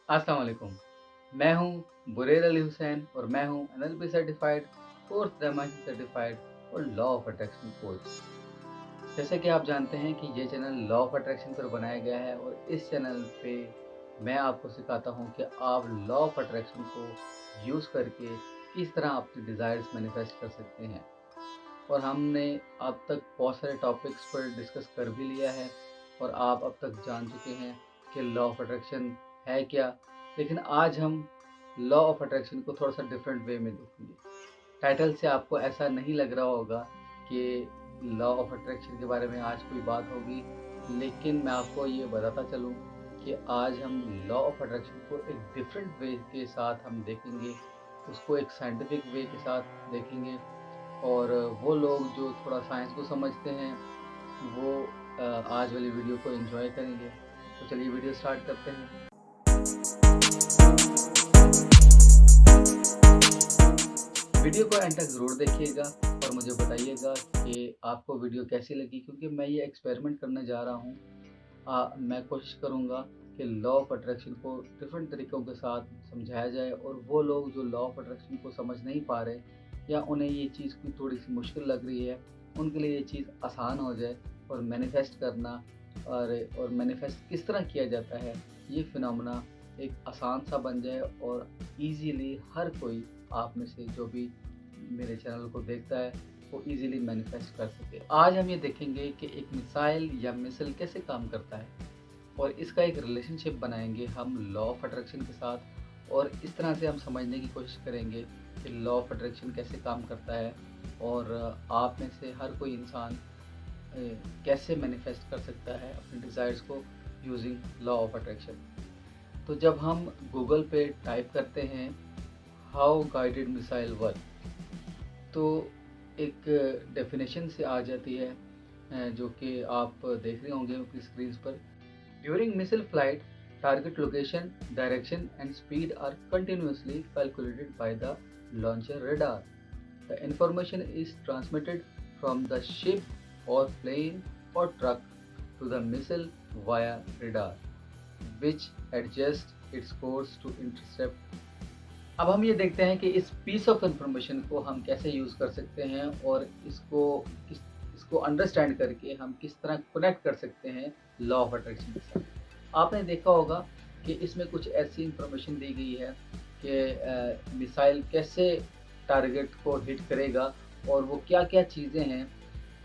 अस्सलाम वालेकुम। मैं हूँ बुरेर अली हुसैन और मैं हूँ NLP certified, fourth dimension certified और लॉ ऑफ अट्रैक्शन कोच। जैसे कि आप जानते हैं कि ये चैनल लॉ ऑफ अट्रैक्शन पर बनाया गया है और इस चैनल पे मैं आपको सिखाता हूँ कि आप लॉ ऑफ अट्रैक्शन को यूज़ करके किस तरह अपनी डिज़ायर्स मैनिफेस्ट कर सकते हैं। और हमने अब तक बहुत सारे टॉपिक्स पर डिस्कस कर भी लिया है और आप अब तक जान चुके हैं कि लॉ ऑफ अट्रैक्शन है क्या। लेकिन आज हम लॉ ऑफ अट्रैक्शन को थोड़ा सा डिफरेंट वे में देखेंगे। टाइटल से आपको ऐसा नहीं लग रहा होगा कि लॉ ऑफ अट्रैक्शन के बारे में आज कोई बात होगी, लेकिन मैं आपको ये बताता चलूँ कि आज हम लॉ ऑफ अट्रैक्शन को एक डिफरेंट वे के साथ हम देखेंगे, उसको एक साइंटिफिक वे के साथ देखेंगे। और वो लोग जो थोड़ा साइंस को समझते हैं वो आज वाली वीडियो को एंजॉय करेंगे। तो चलिए वीडियो स्टार्ट करते हैं। वीडियो को एंड तक ज़रूर देखिएगा और मुझे बताइएगा कि आपको वीडियो कैसी लगी, क्योंकि मैं ये एक्सपेरिमेंट करने जा रहा हूँ। मैं कोशिश करूँगा कि लॉ ऑफ अट्रैक्शन को डिफरेंट तरीक़ों के साथ समझाया जाए और वो लोग जो लॉ ऑफ अट्रैक्शन को समझ नहीं पा रहे या उन्हें ये चीज़ की थोड़ी-सी मुश्किल लग रही है, उनके लिए ये चीज़ आसान हो जाए और मैनिफेस्ट करना और मैनिफेस्ट किस तरह किया जाता है, ये फिनोमेना एक आसान सा बन जाए और ईज़िली हर कोई आप में से जो भी मेरे चैनल को देखता है वो ईज़िली मैनिफेस्ट कर सके। आज हम ये देखेंगे कि एक मिसाइल या मिसाइल कैसे काम करता है और इसका एक रिलेशनशिप बनाएंगे हम लॉ ऑफ अट्रैक्शन के साथ और इस तरह से हम समझने की कोशिश करेंगे कि लॉ ऑफ अट्रैक्शन कैसे काम करता है और आप में से हर कोई इंसान कैसे मैनिफेस्ट कर सकता है अपने डिज़ायर्स को यूजिंग लॉ ऑफ अट्रैक्शन। तो जब हम गूगल पे टाइप करते हैं हाउ गाइडेड मिसाइल वर्क, तो एक डेफिनेशन से आ जाती है जो कि आप देख रहे होंगे अपनी स्क्रीन पर। During missile flight, target location, direction and speed are continuously calculated by the launcher radar. The information is transmitted from the ship or plane or truck to the missile via radar, which adjusts its course to intercept. अब हम ये देखते हैं कि इस piece of information को हम कैसे यूज़ कर सकते हैं और इसको अंडरस्टैंड करके हम किस तरह कनेक्ट कर सकते हैं लॉ ऑफ अट्रैक्शन के साथ। आपने देखा होगा कि इसमें कुछ ऐसी इंफॉर्मेशन दी गई है कि मिसाइल कैसे टारगेट को हिट करेगा और वो क्या-क्या चीज़ें हैं,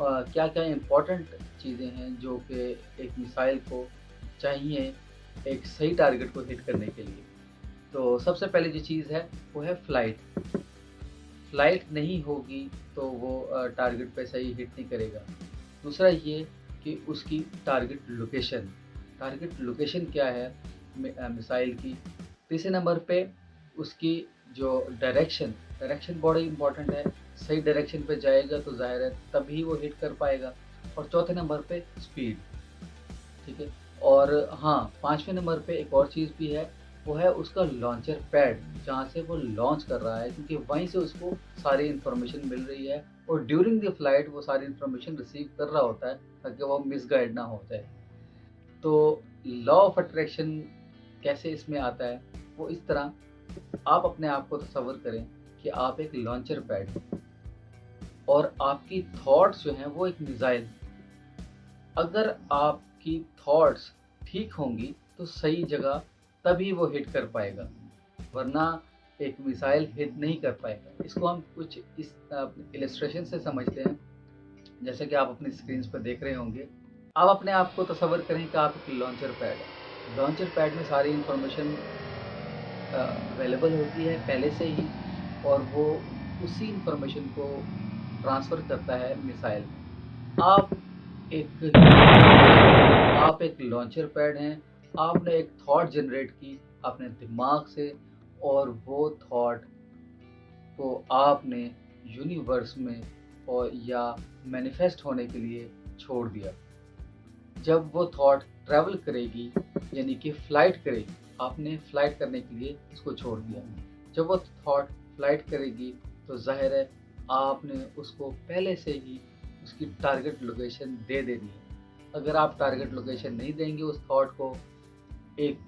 क्या-क्या इम्पोर्टेंट चीज़ें हैं जो कि एक मिसाइल को चाहिए एक सही टारगेट को हिट करने के लिए। तो सबसे पहले जो चीज़ है वो है फ़्लाइट। फ़्लाइट नहीं होगी तो वो टारगेट पे सही हिट नहीं करेगा। दूसरा ये कि उसकी टारगेट लोकेशन क्या है मिसाइल की। तीसरे नंबर पे उसकी जो डायरेक्शन बड़ी इम्पोर्टेंट है। सही डायरेक्शन पे जाएगा तो ज़ाहिर है तभी वो हिट कर पाएगा। और चौथे नंबर पे स्पीड, ठीक है। और हाँ, 5वें नंबर पे एक और चीज़ भी है, वो है उसका लॉन्चर पैड, जहाँ से वो लॉन्च कर रहा है, क्योंकि वहीं से उसको सारी इन्फॉर्मेशन मिल रही है और ड्यूरिंग द फ्लाइट वो सारी इन्फॉर्मेशन रिसीव कर रहा होता है ताकि वो मिसगाइड ना हो जाए। तो लॉ ऑफ अट्रैक्शन कैसे इसमें आता है, वो इस तरह आप अपने आप को तसव्वुर करें कि आप एक लॉन्चर पैड और आपकी थॉट्स जो हैं वो एक मिसाइल। अगर आपकी थॉट्स ठीक होंगी तो सही जगह तभी वो हिट कर पाएगा, वरना एक मिसाइल हिट नहीं कर पाएगा। इसको हम कुछ इस इलस्ट्रेशन से समझते हैं, जैसे कि आप अपनी स्क्रीन पर देख रहे होंगे। आप अपने आप को तसव्वुर करें कि आप एक लॉन्चर पैड है। लॉन्चर पैड में सारी इंफॉर्मेशन अवेलेबल होती है पहले से ही और वो उसी इंफॉर्मेशन को ट्रांसफ़र करता है मिसाइल में। एक आप एक लॉन्चर पैड हैं, आपने एक थॉट जनरेट की अपने दिमाग से और वो थॉट को आपने यूनिवर्स में और या मैनिफेस्ट होने के लिए छोड़ दिया। जब वो थॉट ट्रैवल करेगी यानी कि फ़्लाइट करेगी, आपने फ़्लाइट करने के लिए इसको छोड़ दिया। जब वो थॉट फ़्लाइट करेगी तो ज़ाहिर है आपने उसको पहले से ही उसकी टारगेट लोकेशन दे देनी है। अगर आप टारगेट लोकेशन नहीं देंगे उस थॉट को, एक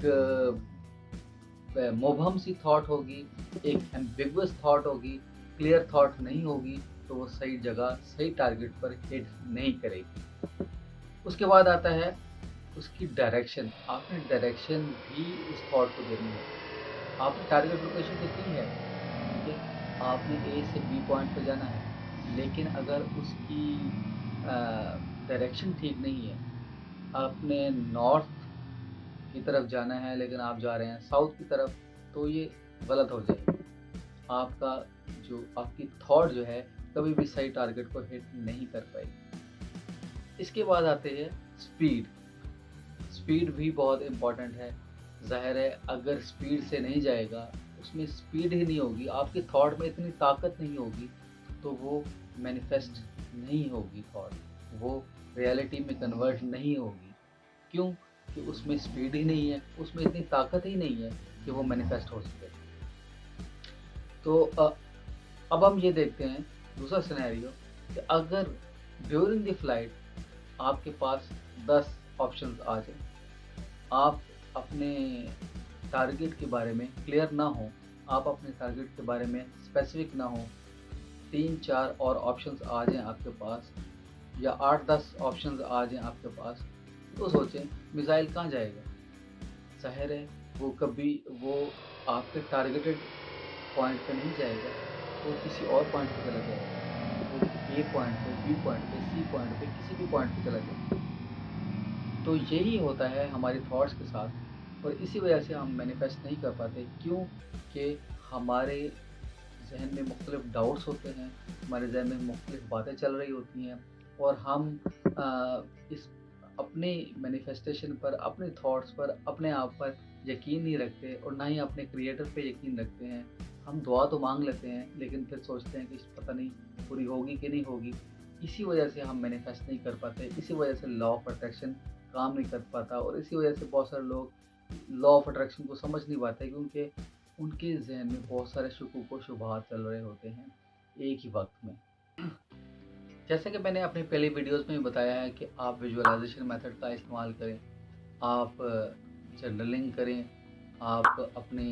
मुबहम सी थॉट होगी, एक एम्बिगुअस थॉट होगी, क्लियर थॉट नहीं होगी, तो वो सही जगह, सही टारगेट पर हिट नहीं करेगी। उसके बाद आता है उसकी डायरेक्शन। आपने डायरेक्शन भी उस थॉट को देनी है। आपने टारगेट लोकेशन तो की है, ठीक है? आपने ए से बी पॉइंट पे जाना है, लेकिन अगर उसकी डायरेक्शन ठीक नहीं है, आपने नॉर्थ की तरफ जाना है लेकिन आप जा रहे हैं साउथ की तरफ, तो ये गलत हो जाएगी। आपका जो आपकी थॉट जो है कभी भी सही टारगेट को हिट नहीं कर पाएगी। इसके बाद आते हैं स्पीड। स्पीड भी बहुत इम्पोर्टेंट है। ज़ाहिर है अगर स्पीड से नहीं जाएगा, उसमें स्पीड ही नहीं होगी, आपकी थॉट में इतनी ताकत नहीं होगी, तो वो मैनिफेस्ट नहीं होगी थॉट, वो रियलिटी में कन्वर्ट नहीं होगी। क्यों? कि उसमें स्पीड ही नहीं है, उसमें इतनी ताकत ही नहीं है कि वो मैनिफेस्ट हो सके। तो अब हम ये देखते हैं दूसरा सिनेरियो कि अगर ड्यूरिंग द फ्लाइट आपके पास 10 ऑप्शंस आ जाए, आप अपने टारगेट के बारे में क्लियर ना हो, आप अपने टारगेट के बारे में स्पेसिफिक ना हो, 3-4 और ऑप्शंस आ जाएं आपके पास, या 8-10 ऑप्शंस आ जाएं आपके पास, तो सोचें मिसाइल कहाँ जाएगा? ज़ाहिर है वो आपके टारगेटेड पॉइंट पे नहीं जाएगा, वो किसी और पॉइंट पे चला जाएगा। वो ए पॉइंट पे, बी पॉइंट पे, सी पॉइंट पे, किसी भी पॉइंट पे चला जाएगा। तो यही होता है हमारी थॉट्स के साथ, और इसी वजह से हम मैनिफेस्ट नहीं कर पाते। क्यों? कि हमारे ज़हन में मुख्तलिफ डाउट्स होते हैं, हमारे ज़हन में मुख्तलिफ बातें चल रही होती हैं, और हम इस अपने मैनिफेस्टेशन पर, अपने थॉट्स पर, अपने आप पर यकीन नहीं रखते, और ना ही अपने क्रिएटर पे यकीन रखते हैं। हम दुआ तो मांग लेते हैं, लेकिन फिर सोचते हैं कि पता नहीं पूरी होगी कि नहीं होगी। इसी वजह से हम मैनिफेस्ट नहीं कर पाते, इसी वजह से लॉ ऑफ अट्रैक्शन काम नहीं कर पाता, और इसी वजह से बहुत सारे लोग लॉ ऑफ अट्रैक्शन को समझ नहीं पाते, क्योंकि उनके ज़हन में बहुत सारे शुकूक व शुबहात चल रहे होते हैं एक ही वक्त में। जैसे कि मैंने अपनी पहली वीडियोस में बताया है कि आप विजुअलाइजेशन मेथड का इस्तेमाल करें, आप जर्नलिंग करें, आप अपने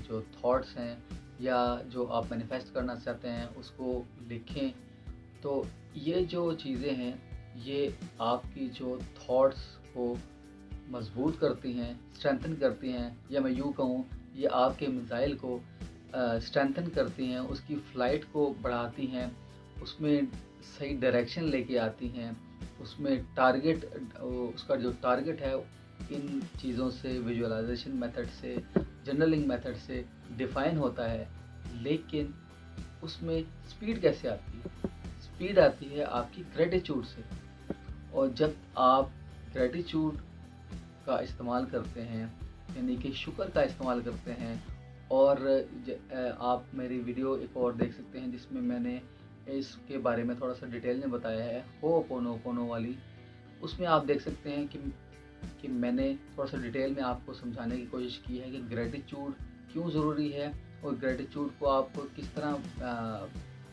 जो थॉट्स हैं या जो आप मैनिफेस्ट करना चाहते हैं उसको लिखें। तो ये जो चीज़ें हैं, ये आपकी जो थॉट्स को मजबूत करती हैं, स्ट्रेंथन करती हैं, या मैं यूँ कहूँ ये आपके मिसाइल को स्ट्रेंथन करती हैं, उसकी फ़्लाइट को बढ़ाती हैं, उसमें सही डायरेक्शन लेके आती हैं, उसमें टारगेट उसका जो टारगेट है इन चीज़ों से, विजुअलाइजेशन मेथड से, जर्नलिंग मेथड से डिफ़ाइन होता है। लेकिन उसमें स्पीड कैसे आती है? स्पीड आती है आपकी ग्रेटिट्यूड से, और जब आप ग्रेटिट्यूड का इस्तेमाल करते हैं, यानी कि शुक्र का इस्तेमाल करते हैं, और आप मेरी वीडियो एक और देख सकते हैं जिसमें मैंने इसके बारे में थोड़ा सा डिटेल में बताया है, हो'ओपोनोपोनो वाली। उसमें आप देख सकते हैं कि मैंने थोड़ा सा डिटेल में आपको समझाने की कोशिश की है कि ग्रेटिट्यूड क्यों ज़रूरी है, और ग्रेटिट्यूड को आप किस तरह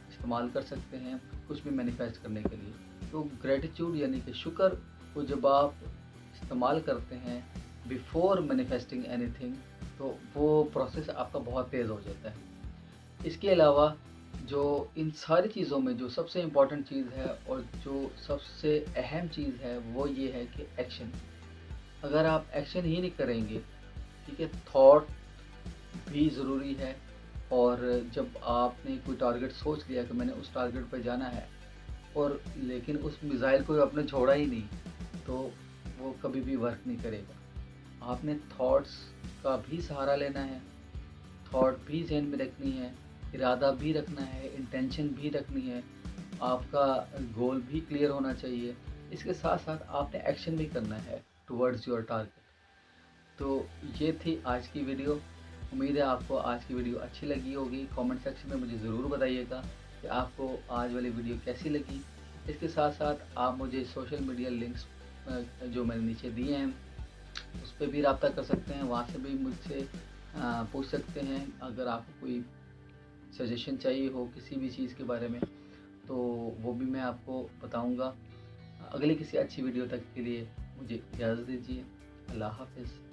इस्तेमाल कर सकते हैं कुछ भी मैनिफेस्ट करने के लिए। तो ग्रेटिट्यूड यानी कि शुक्र को जब आप इस्तेमाल करते हैं बिफोर मैनिफेस्टिंग एनीथिंग, तो वो प्रोसेस आपका बहुत तेज़ हो जाता है। इसके अलावा जो इन सारी चीज़ों में जो सबसे इम्पॉर्टेंट चीज़ है और जो सबसे अहम चीज़ है, वो ये है कि एक्शन। अगर आप एक्शन ही नहीं करेंगे, ठीक है, थॉट भी ज़रूरी है, और जब आपने कोई टारगेट सोच लिया कि मैंने उस टारगेट पर जाना है, और लेकिन उस मिसाइल को आपने छोड़ा ही नहीं, तो वो कभी भी वर्क नहीं करेगा। आपने थॉट्स का भी सहारा लेना है, थॉट भी ज़हन में रखनी है, इरादा भी रखना है, इंटेंशन भी रखनी है, आपका गोल भी क्लियर होना चाहिए। इसके साथ साथ आपने एक्शन भी करना है टुवर्ड्स योर टारगेट। तो ये थी आज की वीडियो। उम्मीद है आपको आज की वीडियो अच्छी लगी होगी। कमेंट सेक्शन में मुझे ज़रूर बताइएगा कि आपको आज वाली वीडियो कैसी लगी। इसके साथ साथ आप मुझे सोशल मीडिया लिंक्स जो मैंने नीचे दिए हैं उस पर भी रब्ता कर सकते हैं, वहाँ से भी मुझसे पूछ सकते हैं। अगर आपको कोई सजेशन चाहिए हो किसी भी चीज़ के बारे में, तो वो भी मैं आपको बताऊँगा। अगली किसी अच्छी वीडियो तक के लिए मुझे इजाज़त दीजिए। अल्लाह हाफ़िज़।